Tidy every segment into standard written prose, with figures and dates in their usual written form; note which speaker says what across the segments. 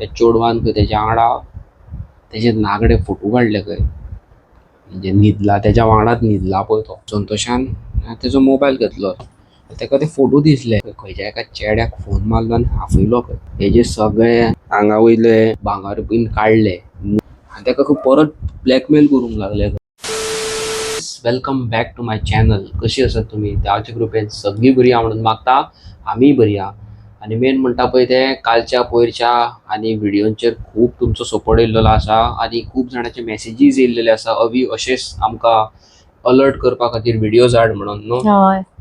Speaker 1: त्या चोडवान खंय तेच्या वांगडा तेजे नागडे फोटो काडले खंय, म्हणजे न्हिदला तेच्या वांगडाच न्हिदला पळय तो. संतोशान तेजो मोबायल घेतलो, तेका ते फोटो दिसले. खंयच्या एका चेड्याक फोन मारलो आनी हाफयलो खंय. हेजे सगळे आंगा वयले भांगर बीन काडले आनी तेका खंय परत ब्लॅकमेल करूंक लागले. Welcome back to my channel. कशी आसात तुमी? देवाच्या कृपेन सगळी बरी आहा म्हणून मागता. आमी बरी आहा. आणि मेन म्हणटा पळय ते कालच्या पयरच्या आनी व्हिडिओंचेर खूब तुमचो सपोर्ट येयल्लो आसा आनी खूब जाणांचे मेसेजीस येयल्लेले आसा. अवी अशेंच आमकां अलर्ट करपा खातीर व्हिडिओज हाड म्हणून न्हू.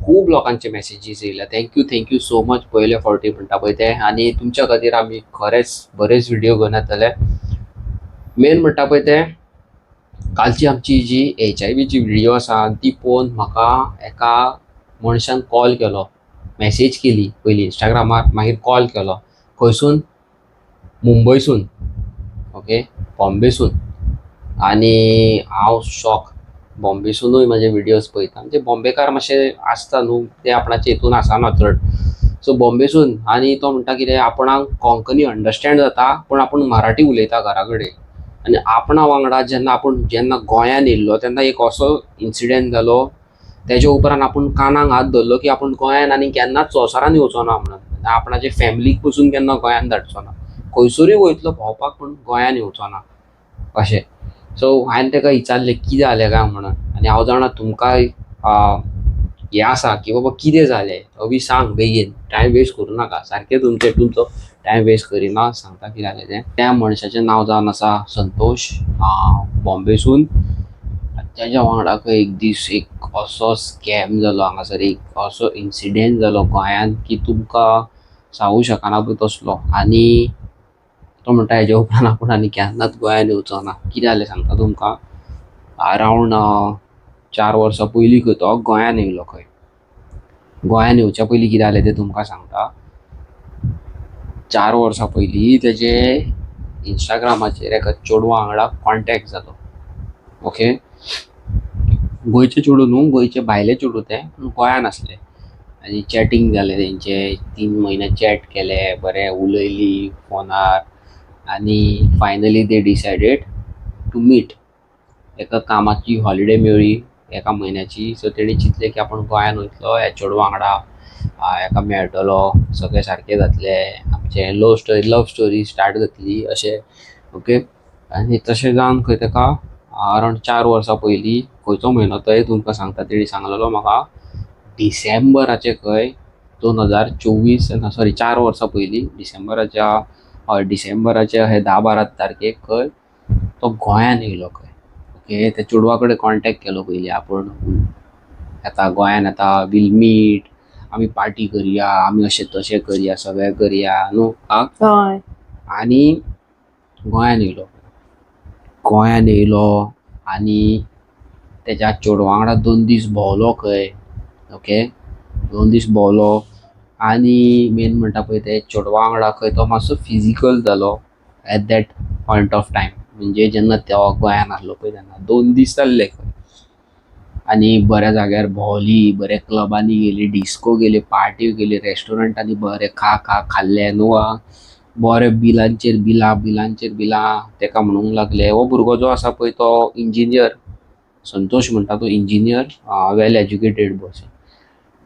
Speaker 1: खूब लोकांचे मेसेजीस येयल्या. थँक्यू सो मच पयले फावटी म्हणटा पळय ते. आनी तुमच्या खातीर आमी खरेंच बरेच व्हिडिओ घेवन येतले. मेन म्हणटा पळय ते कालची आमची जी HIV ची व्हिडिओ आसा ती पळोवन म्हाका एका मनशान कॉल केलो, मेसेज केली पयलीं इंस्टाग्रामार, मागीर कॉल केलो. खंयसून? मुंबयसून. ओके, बॉम्बेसून. आनी हांव शॉक. बॉम्बेसूनय म्हाजे व्हिडिओज पळयता. म्हणजे बॉम्बेकार मातशे आसता न्हू, ते आपणाचे हितून आसना चड. सो बॉम्बेसून. आनी तो म्हणटा कितें, आपणाक कोंकणी अंडरस्टँड जाता पूण आपूण मराठी उलयता घरा कडेन. आनी आपणा वांगडा जेन्ना गोंयान येयल्लो तेन्ना एक असो इन्सिडेंट जालो, तेज्या उपरांत आपूण कानाक हात धरलो की आपूण गोंयान आनी केन्नाच संवसारान येवचो ना म्हणून. आपणाचे फॅमिलीक पसून केन्ना गोंयान धाडचो ना. खंयसरूय वयतलो भोंवपाक पूण गोंयान येवचो ना अशें. सो हांवें तेका विचारलें कितें जालें काय म्हणून. आनी हांव जाणा तुमकांय हें आसा की बाबा कितें जालें, अवी सांग बेगीन, टायम वेस्ट करूं नाका. सारकें तुमचो टायम वेस्ट करिना, सांगता कितें जालें तें. त्या मनशाचें नांव जावन आसा संतोश, बॉम्बेसून. तेज्या वांगडा खंय एक दीस एक असो स्कॅम जालो हांगासर, एक असो इन्सिडेंट जालो गोंयान की तुमकां सांगूं शकना पळय तसलो. आनी तो म्हणटा हेज्या उपरांत आपूण आनी केन्नाच गोंयान येवचो ना. कितें जालें सांगता तुमकां. अरावंड 4 वर्सां पयलीं खंय तो गोंयान येयलो खंय. गोंयान येवच्या पयलीं कितें जालें तें तुमकां सांगता. 4 वर्सां पयलीं तेजे इंस्टाग्रामाचेर एका चेडवा वांगडा कॉन्टॅक्ट जालो. ओके, गोंयचे चेडूं न्हू, गोंयचे भायले चेडूं तें, पूण गोंयान आसलें. आनी चॅटींग जालें तेंचे 3 म्हयने चॅट केले, बरें उलयलीं फोनार. आनी finally they decided to meet. एका कामाची हॉलिडे मेळ्ळी एका म्हयन्याची. सो तेणी चिंतलें की आपूण गोंयान वयतलो, ह्या चेडवा वांगडा हेका मेळटलो, सगळें सारकें जातलें, आमचें लव स्टोरी स्टार्ट जातली अशें. ओके, आनी तशें जावन खंय तेका अरावंड 4 वर्सां पयलीं, खंयचो म्हयनो तोय तुमकां सांगता. तेणी सांगलेलो म्हाका डिसेंबराचे खंय 2024, 4 वर्सां पयलीं डिसेंबराच्या हे 10-12 तारखेक खंय तो गोंयान येयलो खंय. ओके, त्या चेडवा कडेन कॉन्टॅक्ट केलो पयलीं आपूण येता गोंयान येता, वील मीट, आमी पार्टी करया, आमी अशें तशें करया, सगळें करया न्हू. आनी गोंयान येयलो आनी तेज्या चेडवा वांगडा 2 दीस भोंवलो खंय. ओके, 2 दीस भोंवलो आनी मेन म्हणटा पळय ते चेडवा वांगडा खंय तो मातसो फिजिकल जालो at that point of time. म्हणजे जेन्ना तो गोंयान आसलो पळय तेन्ना 2 दीस जाल्ले खंय. आनी बऱ्या जाग्यार भोंवली, बरे क्लबांनी गेली, डिस्को गेली, पार्ट्यो गेली, रेस्टॉरंटांनी बरें खाल्लें न्हू. बरें बिलांचेर बिलां तेका म्हणूंक लागले. हो भुरगो जो आसा पळय तो इंजिनियर, संतोश म्हणटा तो इंजिनियर, वेल एज्युकेटेड पर्सन.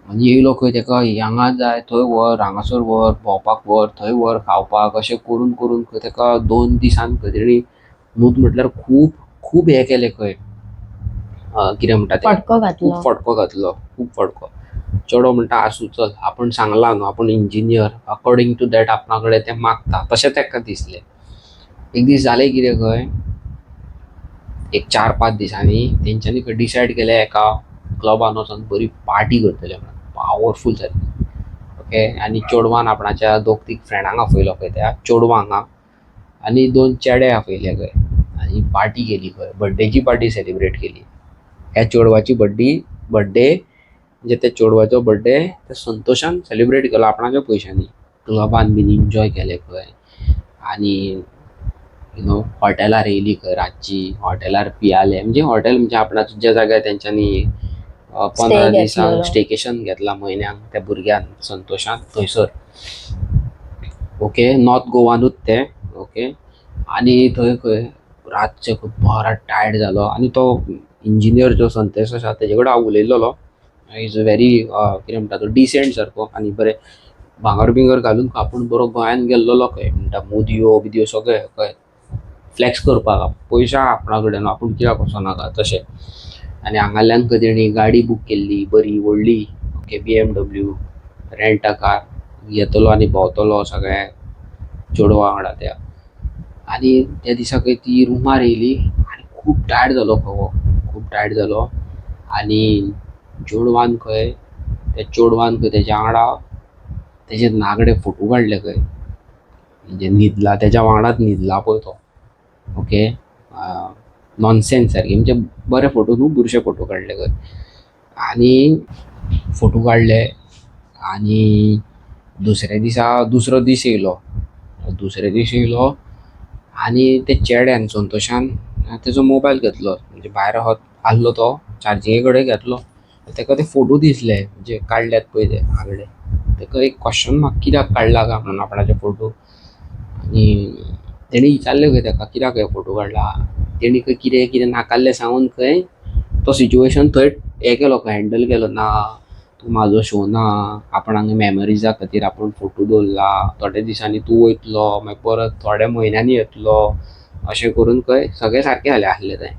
Speaker 1: आनी येयलो खंय तेका हांगा जाय थंय व्हर, हांगासर व्हर, भोंवपाक व्हर, थंय व्हर खावपाक, अशें करून खंय तेका 2 दिसान खंय तेणी न्हूत म्हटल्यार खूब हें केलें खंय. कितें म्हणटा तें, खूब फटको घातलो. चेडो म्हणटा आसूं चल, आपूण सांगलां न्हू आपूण इंजिनियर, अकॉर्डिंग टू दॅट आपणा कडेन तें मागता, तशें तेका दिसलें. एक दीस जालें कितें खंय, एक 4-5 दिसांनी तेंच्यांनी खंय डिसायड केलें एका क्लबान वचून बरी पार्टी करतले म्हणून, पावरफूल सारकी. ओके, आनी चेडवान आपणाच्या 2-3 फ्रेंडांक आपयलो खंय त्या चेडवांक आनी 2 चेडे आपयले खंय. आनी पार्टी केली खंय, बर्थडेची पार्टी सेलिब्रेट केली. ह्या चेडवाची बर्थडे म्हणजे त्या चेडवाचो बर्थडे त्या संतोशान सेलिब्रेट केलो आपणाच्या पयशांनी. क्लबान बीन एन्जॉय केलें खंय. आनी हॉटेलार येयली खंय रातची, हॉटेलार पियाले. म्हणजे हॉटेल म्हणजे आपणाच्या ज्या जाग्यार तेंच्यांनी 15 दिसांक स्टेकेशन घेतला म्हयन्याक त्या भुरग्यान संतोशान थंयसर. ओके, नॉर्थ गोवानूच तें. Okay, okay. आणि थंय खंय रातचे बरो टायर्ड जालो आनी तो इंजिनियर जो संदेश आसा तेजे कडेन हांव उलयल्लो. इज अ व्हेरी कितें म्हणटा तो डिसेंट सारको आनी बरें भांगर बिंगर घालून आपूण बरो गोंयान गेल्लो खंय म्हणटा मोदयो बिदयो सगळे खंय फ्लॅक्स करपाक पयशे आहा आपणा कडेन आपूण कित्याक वचनाका तशें. आनी हांगाल्यान खंय तेणी गाडी बूक केल्ली बरी व्हडली okay BMW rent a car येतलो आनी भोंवतलो सगळे चेडवा वांगडा त्या. आनी त्या दिसा खंय ती रुमार येयली आनी खूब टायर्ड जालो खंय खूब टायर्ड जालो. आनी चेडवान खंय तेज्या वांगडा तेजे नागडे फोटो काडले खंय म्हणजे न्हिदला तेज्या वांगडाच न्हिदला पळय तो ओके. नॉनसेन्स सारके म्हणजे बरे फोटो न्हू बुरशे फोटो काडले खंय. आनी फोटो काडले आनी दुसरो दीस येयलो आनी ते चेड्यान संतोशान तेजो मोबायल घेतलो म्हणजे भायर आहलो तो चार्जिंगे कडेन घेतलो. तेका ते फोटो दिसले म्हणजे काडल्यात पळय ते नागडे. तेका एक क्वेश्चन मार्क कित्याक काडला काय म्हणून आपणाचे फोटो. आनी तेणी विचारले खंय तेका कित्याक हे फोटो काडला. तेणी खंय कितें कितें नाकाल्लें सांगून खंय तो सिच्युएशन थंय हे केलो खंय हँडल केलो. ना तूं म्हाजो शो ना आपणाक मेमरिजा खातीर आपूण फोटो दवरला थोड्या दिसांनी तूं वयतलो मागीर परत थोड्या म्हयन्यांनी येतलो अशें करून खंय सगळें सारकें आसलें थंय.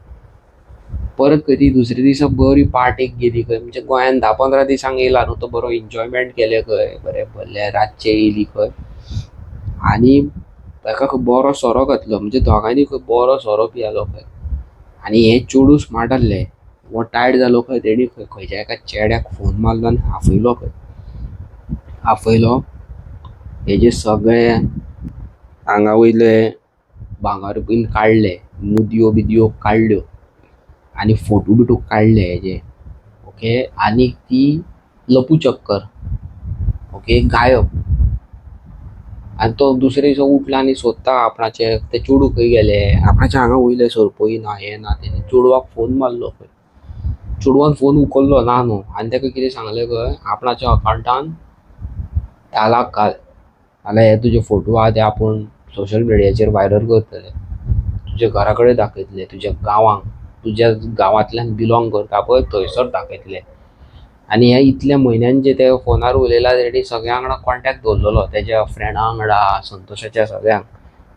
Speaker 1: परत खंय ती दुसरे दिसा बरी पार्टेक गेली खंय म्हणजे गोंयान 10-15 दिसांक येयला न्हू तो बरो एन्जॉयमेंट केलें खंय बरें भरलें रातचे येयली खंय. आनी ताका खंय बरो सोरो घातलो म्हणजे दोगांयनी खंय बरो सोरो पियालो खंय. आनी हें चेडूं स्मार्ट आहलें वो टायर्ड जालो खंय तेणी खंय खंयच्या एका चेड्याक फोन मारलो आनी आफयलो हेजे सगळे हांगा वयले भांगर बीन काडले मुदयो बिदयो काडल्यो आनी फोटो बिटो काडले हेजे ओके. आनी ती लपूचक्कर ओके गायब. आनी तो दुसरे दिसा उठला आनी सोदता आपणाचे ते चेडूं खंय गेले आपणाचे हांगा वयले सरपळी ना हें ना तें. चेडवाक फोन मारलो खंय चेडवान फोन उखल्लो ना न्हू आनी तेका कितें सांगलें खंय आपणाच्या अकावंटान 10 लाख घाल नाल्यार हे तुजे फोटो आहा ते आपूण सोशल मिडियाचेर व्हायरल करतले तुज्या घरा कडेन दाखयतले तुज्या गांवांक तुज्या गांवांतल्यान बिलोंग करता पळय थंयसर दाखयतले. आनी हे इतल्या म्हयन्यान जे ते फोनार उलयला तेणी सगळ्यां वांगडा कॉन्टॅक्ट दवरलेलो तेज्या फ्रेंडा वांगडा संतोशाच्या सगळ्यांक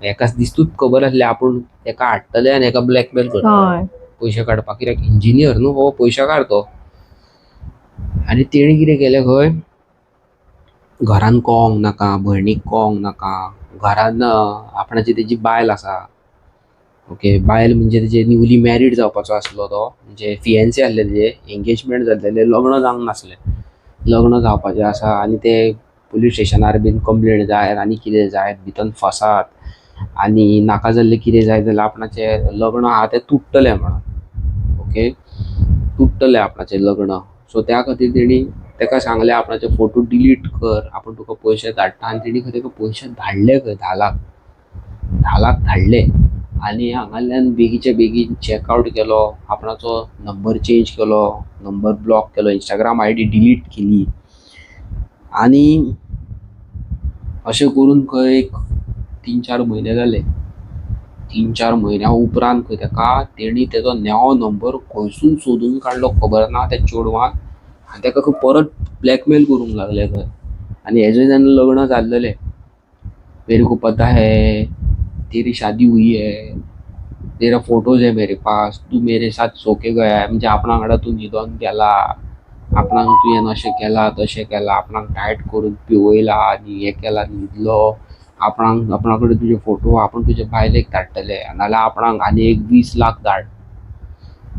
Speaker 1: एकाच दिसतूच खबर आसलें आपूण एका हाडटले आनी एका ब्लॅकमेल करतले पयशे काडपाक कित्याक इंजिनियर न्हू हो पयशे काडतो. आनी तेणी कितें केलें खंय घरान कळोंक नाका भयणीक कळोंक नाका घरान आपणाची तेजी बायल आसा ओके. बायल म्हणजे तेजे न्यूली मॅरीड जावपाचो आसलो तो म्हणजे फियेन्सी आहले तेजे एंगेजमेंट जाल्लेलें लग्न जावंक नासलें. लग्न जावपाचें आसा आनी ते पुलीस स्टेशनार बीन कंप्लेंट जायत आनी कितें जायत भितन फसात आनी नाका जाल्लें कितें जायत जाल्यार आपणाचें लग्न आहा तें तुट्टलें म्हणोन ओके. तुट्टलें आपणाचें लग्न. सो त्या खातीर तेणी तेका सांगलें आपणाचे फोटो डिलीट कर आपूण तुका पयशे धाडटा आनी तेणी खंय तेका पयशे धाडले खंय 10 लाख धाडले. आनी हांगाल्यान बेगीचे बेगीन चॅकआउट केलो आपणाचो नंबर चेंज केलो नंबर ब्लॉक केलो इंस्टाग्राम ID डिलीट केली. आनी अशें करून खंय एक 3-4 म्हयने जाले. 3-4 म्हयन्या उपरांत खंय तेका तेणी तेजो नवो नंबर खंयसून सोदून काडलो खबर ना त्या चेडवान आनी तेका खंय परत ब्लॅकमेल करूंक लागले खंय. आनी हेजें जेन्ना लग्न जाल्लेलें मेरे को पता है तेरी शादी हुई है तेरा फोटोज है मेरे पास तू मेरे साथ सो के गया है म्हणजे आपणा वांगडा तूं न्हिदोन गेला आपणाक तुवें अशें केला तशें केला आपणाक टायट करून पिवयला आनी हें केला न्हिदलो आपणा कडेन तुजे फोटो आपूण तुजे बायलेक धाडटले नाल्यार आपणाक आनी एक 20 लाख धाड.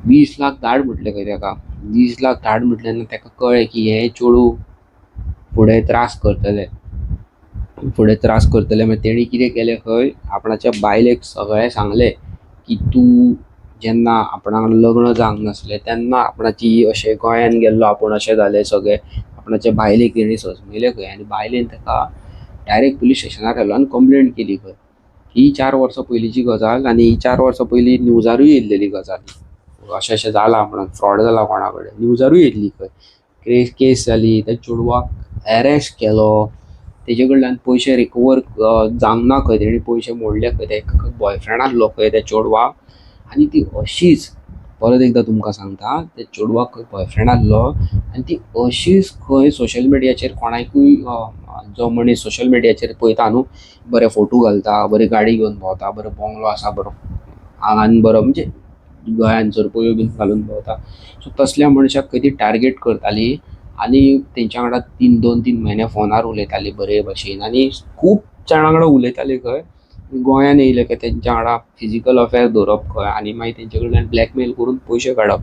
Speaker 1: 20 लाख धाड म्हटलें खंय तेका 20 लाख धाड म्हटल्यार तेका कळ्ळें की हे चेडूं फुडें त्रास करतले मागीर तेणी कितें केलें खंय आपणाच्या बायलेक सगळें सांगलें की तूं जेन्ना आपणा वांगडा लग्न जावंक नासलें तेन्ना आपणाची अशें गोंयान गेल्लो आपूण अशें जालें सगळें आपणाच्या बायलेक तेणी सजमयलें खंय आनी बायलेन तेका डायरेक्ट पुलीस स्टेशनार व्हेलो आनी कंप्लेंट केली खंय. ही 4 वर्सां पयलींची गजाल आनी ही 4 वर्सां पयलीं न्यूजारूय येयल्लेली गजाल अशें अशें जालां म्हणून फ्रॉड जाला कोणा कडेन न्यूजारूय येयल्ली खंय केस जाली त्या चेडवाक एरेस्ट केलो तेजे कडल्यान पयशे रिकवर जावंक ना खंय, तेणी पयशे मोडले खंय, तेका बॉयफ्रेंड आसलो खंय त्या चेडवाक, आनी ती अशीच परत एकदां तुमकां सांगता, त्या चेडवाक खंय बॉयफ्रेंड आसलो आनी ती अशीच खंय सोशल मिडियाचेर कोणाकूय जो मनीस सोशल मिडियाचेर पळयता न्हू, बरे फोटो घालता, बरी गाडी घेवन भोंवता, बरो बंगलो आसा, बरो आंगान बरो म्हणजे गळ्यान सरपळ्यो बीन घालून भोंवता, सो तसल्या मनशाक खंय ती टार्गेट करताली आनी तेंच्या वांगडा 2-3 म्हयने फोनार उलयताली बरे भशेन, आनी खूब जाणां वांगडा उलयताली खंय, गोंयान येयले काय तेंच्या वांगडा फिजिकल अफेअर दवरप खंय, आनी मागीर तेंचे कडल्यान ब्लॅकमेल करून पयशे काडप,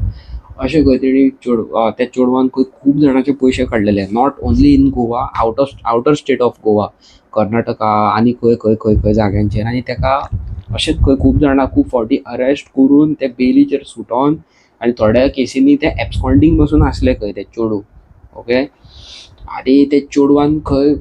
Speaker 1: अशें खंय तेणी त्या चेडवान खंय खूब जाणांचे पयशे काडलेले, not only in Goa, outer state of Goa, Karnataka आनी खंय खंय खंय खंय जाग्यांचेर, आनी तेका अशेंच खंय खूब जाणां खूब फावटी अरेस्ट करून ते बेलीचेर सुटोन, आनी थोड्या केसींनी ते एब्सकॉन्डिंग पासून आसले खंय ते चेडूं. ओके, आनी ते चेडवान खंय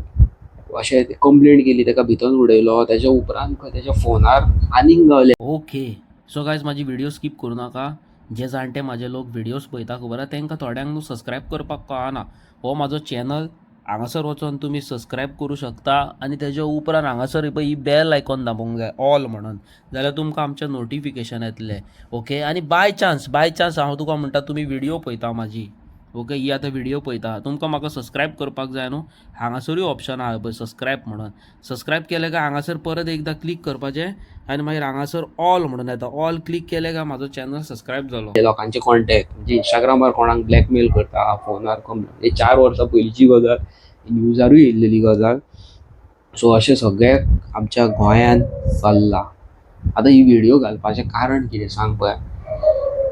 Speaker 1: अशें कंप्लेंट केली, तेका भितर उडयलो, तेच्या उपरांत खंय तेच्या फोनार आनीक गावले.
Speaker 2: ओके, सो गायज माझी व्हिडिओ स्किप करू नाका. जे जाणटे माझे लोक व्हिडिओज पळयता खबर आहा तांकां थोड्यांक न्हू सबस्क्रायब करपाक कळना. हो म्हाजो चॅनल, हांगासर वचून तुमी सबस्क्रायब करू शकता आनी तेज्या उपरांत हांगासर पळय ही बेल आयकॉन दाबूंक जाय ऑल म्हणून, जाल्यार तुमकां आमचे नोटिफिकेशन येतले. ओके, आनी बाय चान्स हांव तुका म्हणटा तुमी व्हिडिओ पळयता म्हाजी, ओके, ही आतां व्हिडिओ पळयता, तुमकां म्हाका सबस्क्रायब करपाक जाय न्हू, हांगासरूय ऑप्शन आहा पळय सबस्क्रायब म्हणून, सबस्क्रायब केले काय हांगासर परत एकदां क्लिक करपाचें आनी मागीर हांगासर ऑल म्हणून येता, ऑल क्लिक केले काय म्हाजो चॅनल सबस्क्रायब जालो.
Speaker 1: लोकांचे कॉन्टॅक्ट म्हणजे इंस्टाग्रामार कोणाक ब्लॅकमेल करता, फोनार 4 वर्सां पयलींची गजाल, न्यूजारूय येयल्लेली गजाल. सो अशें सगळे आमच्या गोंयान चल्लां. आतां ही व्हिडिओ घालपाचें कारण कितें सांग पळय.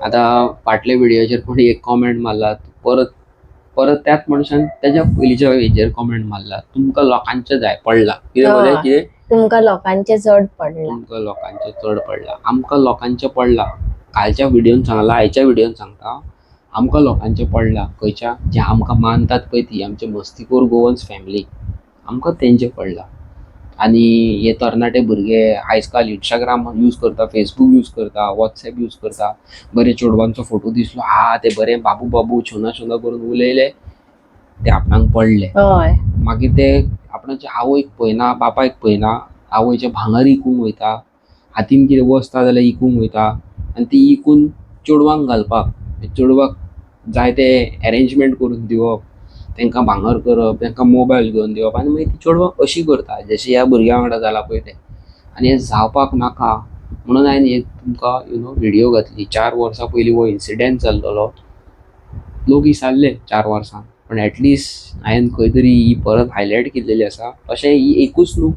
Speaker 1: आतां फाटल्या व्हिडिओचेर कोणी एक कॉमेंट मारला, परत त्याच मनशान तेज्या पयलींच्या हेचेर कॉमेंट मारला, तुमकां लोकांचे जाय पडला, कितें बोले, कितें
Speaker 3: तुमकां लोकांचे चड पडला.
Speaker 1: तुमकां लोकांचे चड पडला, आमकां लोकांचे पडला. कालच्या व्हिडिओन सांगला, आयच्या व्हिडिओन सांगता, आमकां लोकांचे पडला. खंयच्या जे आमकां मानतात पळय ती आमचे मस्तीखोर गोवन्स फॅमिली, आमकां तेंचे पडला. आनी हे तरणाटे भुरगे आयज काल इंस्टाग्राम यूज करता, फेसबूक यूज करता, वॉट्सॅप यूज करता, बरे चेडवांचो फोटो दिसलो, ते बरे बाबू बाबू छोना छोना करून उलयले, ते आपणाक पडले. मागीर ते आपणाच्या आवयक पळयना, बापायक पळयना, आवयचे भांगर इकूंक वयता, हातीन कितें वस्त आहा जाल्यार इकूंक वयता, आनी ती इकून चेडवांक घालपाक, चेडवाक जाय ते अरेंजमेंट करून दिवप, तांकां भांगर करप, तांकां मोबायल घेवन दिवप, आनी मागीर ती चेडवां अशी करता जशी ह्या भुरग्यां वांगडा जाला पळय ते. आनी हें जावपाक नाका म्हणून हांवें एक तुमकां व्हिडिओ घातली. 4 वर्सां पयलीं हो इन्सिडेंट जाल्लो, लोक विसरले 4 वर्सां, पण एटलिस्ट हांवें खंय तरी ही परत हायलायट केल्लेली आसा. अशें ही एकूच न्हू,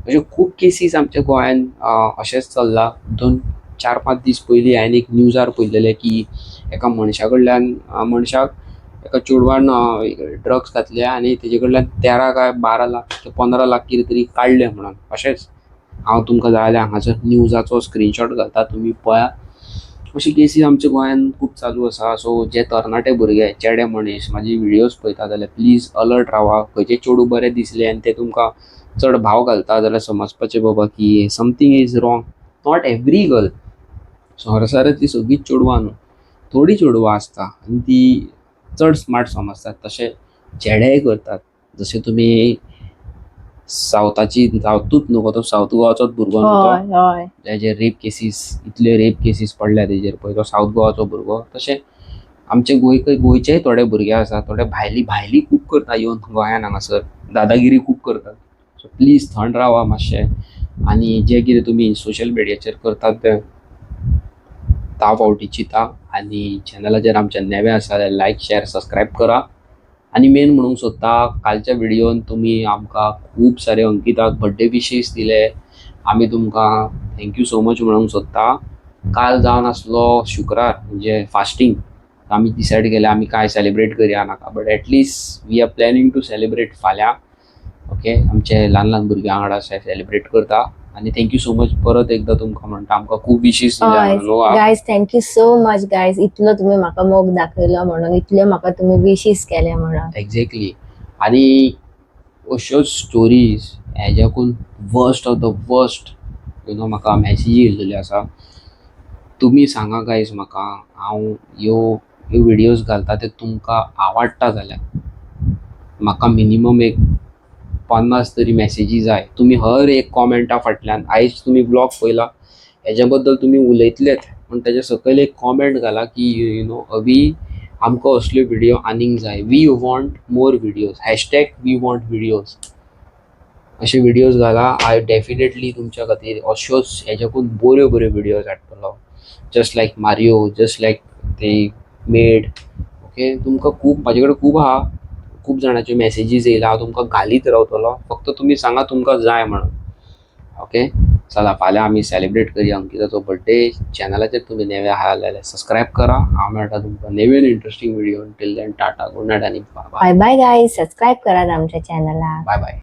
Speaker 1: अशे खूब केसीस आमच्या गोंयान अशेंच चल्लां. 2-4-5 दीस पयलीं हांवें एक न्यूजार पळयलेलें की एका मनशा कडल्यान एका चेडवान ड्रग्स घातले आनी तेजे कडल्यान 13 काय 12 लाख 15 लाख कितें तरी काडले म्हणून. अशेंच हांव तुमकां जाय जाल्यार हांगासर न्यूजाचो स्क्रीनशॉट घालता, तुमी पळया. अशी केसीस आमच्या गोंयान खूब चालू आसा. सो जे तरणाटे भुरगे, चेडे मनीस म्हाजी व्हिडिओज पळयता जाल्यार प्लीज अलर्ट रावा. खंयचे चेडूं बरें दिसले आनी ते तुमकां चड भाव घालता जाल्यार समजपाचें बाबा की something is wrong. Not every girl, संवसारांतली सगळींच चेडवां न्हू, थोडीं चेडवां आसता आनी ती चड स्मार्ट समजतात, तशें चेडेय करतात. जशें तुमी सावथूच न्हू, तो सावथ गोवाचोच भुरगो न्हू तो, तेजे रेप केसीस, इतले रेप केसीस पडल्या तेजेर पळय, तो सावथ गोवाचो भुरगो. तशें आमचे गोंयचेय थोडे भुरगे आसा, थोडे भायली खूब करता येवन गोंयान हांगासर दादागिरी खूब करतात. सो प्लीज थंड रावा मातशें, आनी जे कितें तुमी सोशल मिडियाचेर करतात ते फावटी चिंता, आनी चॅनलाचेर आमच्या नेवे आसा जाल्यार लायक शेअर सबस्क्रायब करा. आनी मेन म्हणूंक सोदता, कालच्या व्हिडिओन तुमी आमकां खूब सारे अंकिताक बर्थडे विशीस दिले, आमी तुमकां थँक्यू सो मच म्हणूंक सोदता. काल जावन आसलो शुक्रार म्हणजे फास्टींग, आमी डिसायड केलें आमी काय सेलिब्रेट करया नाका, but at least we are planning to celebrate फाल्यां. ओके, आमचे ल्हान ल्हान भुरग्यां वांगडा सेलिब्रेट करता. आनी थँक्यू सो मच परत एकदां तुमकां म्हणटा, आमकां खूब विशीस दिल्या.
Speaker 3: Guys thank you so much guys, इतलो तुमी म्हाका मोग दाखयलो म्हणून, इतले म्हाका तुमी विशीस केले म्हणून.
Speaker 1: एक्झॅक्टली. आनी अश्योच स्टोरीज हेज्याकून वर्स्ट ऑफ द वर्स्ट म्हाका मॅसेजी येयल्लेल्यो आसा. तुमी सांगा गायज म्हाका, हांव ह्यो व्हिडिओज घालता ते तुमकां आवडटा जाल्यार म्हाका मिनिमम एक 50 तरी मॅसेजी जाय. तुम्ही हर एक कॉमेंटा फाटल्यान आयज तुम्ही ब्लॉग पळयला हेच्या बद्दल तुम्ही उलयतलेत, पण तेच्या सकयल एक कॉमेंट घाला की यू नो अभी आमकां असल्यो व्हिडिओ आनीक जाय. We want more videos. #We want videos. अशे व्हिडिओज घाला. आय डेफिनेटली तुमच्या खातीर अश्योच हेच्याकून बऱ्यो बऱ्यो व्हिडिओज हाडटलो. Just like Mario, just like ते मेड. ओके, तुमकां खूब म्हाजे कडेन खूब आहा. खूब जाणांचे मॅसेजीस येयला. हांव तुमकां घालीत रावतलो. फक्त तुमी सांगा तुमकां जाय म्हणून. ओके, चला फाल्यां आमी सेलिब्रेट करया अंकिताचो बर्थडे. चॅनलाचेर तुमी नवे आहा जाल्यार सबस्क्रायब करा. हांव मेळटा तुमकां नवीन interesting video. Till then tata, good night आनी bye bye.
Speaker 3: Bye bye guys, subscribe करा आमच्या चॅनलला.
Speaker 1: Bye bye.